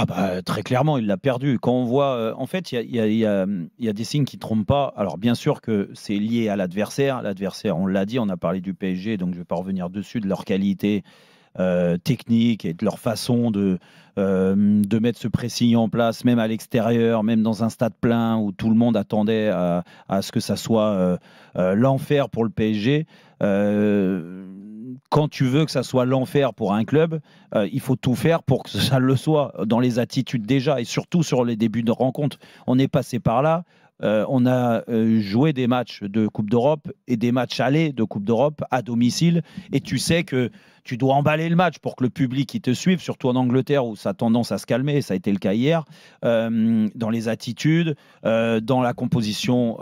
Ah bah, très clairement, il l'a perdu. Quand on voit, en fait, il y a des signes qui ne trompent pas. Alors bien sûr que c'est lié à l'adversaire. L'adversaire, on l'a dit, on a parlé du PSG, donc je ne vais pas revenir dessus, de leur qualité technique et de leur façon de mettre ce pressing en place, même à l'extérieur, même dans un stade plein où tout le monde attendait à ce que ça soit l'enfer pour le PSG. Quand tu veux que ça soit l'enfer pour un club, il faut tout faire pour que ça le soit, dans les attitudes déjà, et surtout sur les débuts de rencontre. On est passé par là. On a joué des matchs de Coupe d'Europe et des matchs allés de Coupe d'Europe à domicile, et tu sais que tu dois emballer le match pour que le public il te suive, surtout en Angleterre où ça a tendance à se calmer, et ça a été le cas hier, dans les attitudes, dans la composition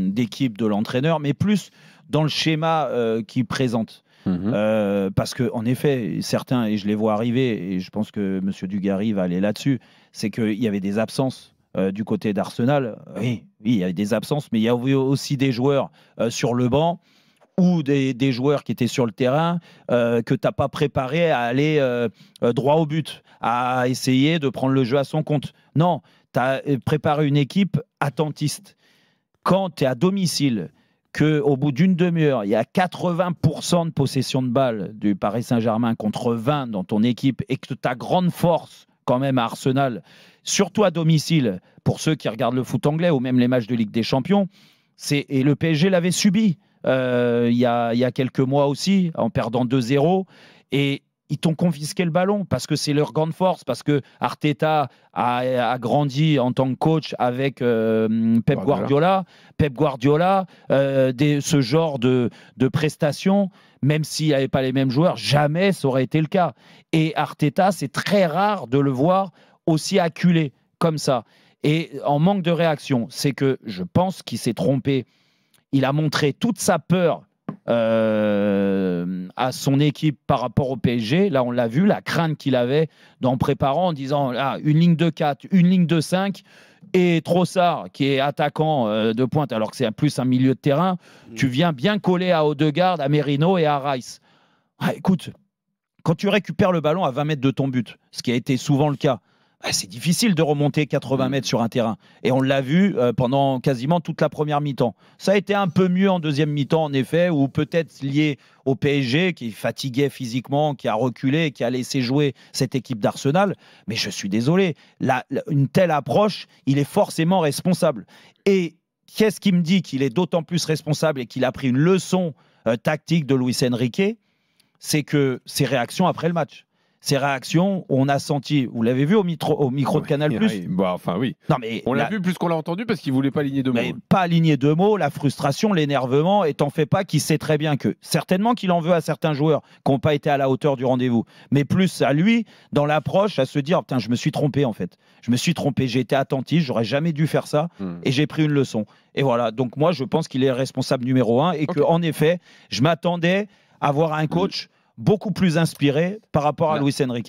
d'équipe de l'entraîneur, mais plus dans le schéma qu'il présente. Parce qu'en effet, certains, et je les vois arriver, et je pense que M. Dugarry va aller là-dessus, c'est qu'il y avait des absences du côté d'Arsenal. Oui, il y avait des absences, mais il y avait aussi des joueurs sur le banc ou des joueurs qui étaient sur le terrain que tu n'as pas préparé à aller droit au but, à essayer de prendre le jeu à son compte. Non, tu as préparé une équipe attentiste. Quand tu es à domicile, qu'au bout d'une demi-heure, il y a 80% de possession de balle du Paris Saint-Germain contre 20 dans ton équipe, et que ta grande force quand même à Arsenal, surtout à domicile, pour ceux qui regardent le foot anglais ou même les matchs de Ligue des Champions, et le PSG l'avait subi il y a quelques mois aussi, en perdant 2-0, et ils t'ont confisqué le ballon parce que c'est leur grande force, parce que Arteta a grandi en tant que coach avec Pep Guardiola. Pep Guardiola, ce genre de prestations, même s'il n'y avait pas les mêmes joueurs, jamais ça aurait été le cas. Et Arteta, c'est très rare de le voir aussi acculé comme ça. Et en manque de réaction, c'est que je pense qu'il s'est trompé. Il a montré toute sa peur à son équipe par rapport au PSG. Là, on l'a vu, la crainte qu'il avait en préparant, en disant une ligne de 4, une ligne de 5, et Trossard, qui est attaquant de pointe, alors que c'est plus un milieu de terrain, tu viens bien coller à Odegaard, à Merino et à Rice. Écoute, quand tu récupères le ballon à 20 mètres de ton but, ce qui a été souvent le cas, c'est difficile de remonter 80 mètres sur un terrain. Et on l'a vu pendant quasiment toute la première mi-temps. Ça a été un peu mieux en deuxième mi-temps, en effet, ou peut-être lié au PSG, qui fatiguait physiquement, qui a reculé, qui a laissé jouer cette équipe d'Arsenal. Mais je suis désolé, une telle approche, il est forcément responsable. Et qu'est-ce qui me dit qu'il est d'autant plus responsable et qu'il a pris une leçon tactique de Luis Enrique? C'est que ses réactions après le match. Ces réactions, on a senti, vous l'avez vu au micro de Canal+. Enfin oui. Non, mais on l'a vu plus qu'on l'a entendu parce qu'il ne voulait pas aligner deux mots. Mais pas aligner deux mots, la frustration, l'énervement, et t'en fais pas, qu'il sait très bien que certainement qu'il en veut à certains joueurs qui n'ont pas été à la hauteur du rendez-vous, mais plus à lui dans l'approche, à se dire putain, je me suis trompé en fait. Je me suis trompé, j'ai été attentif, j'aurais jamais dû faire ça, et j'ai pris une leçon. Et voilà, donc moi je pense qu'il est responsable numéro 1 et qu'en effet, je m'attendais à voir un coach beaucoup plus inspiré par rapport à Luis Enrique.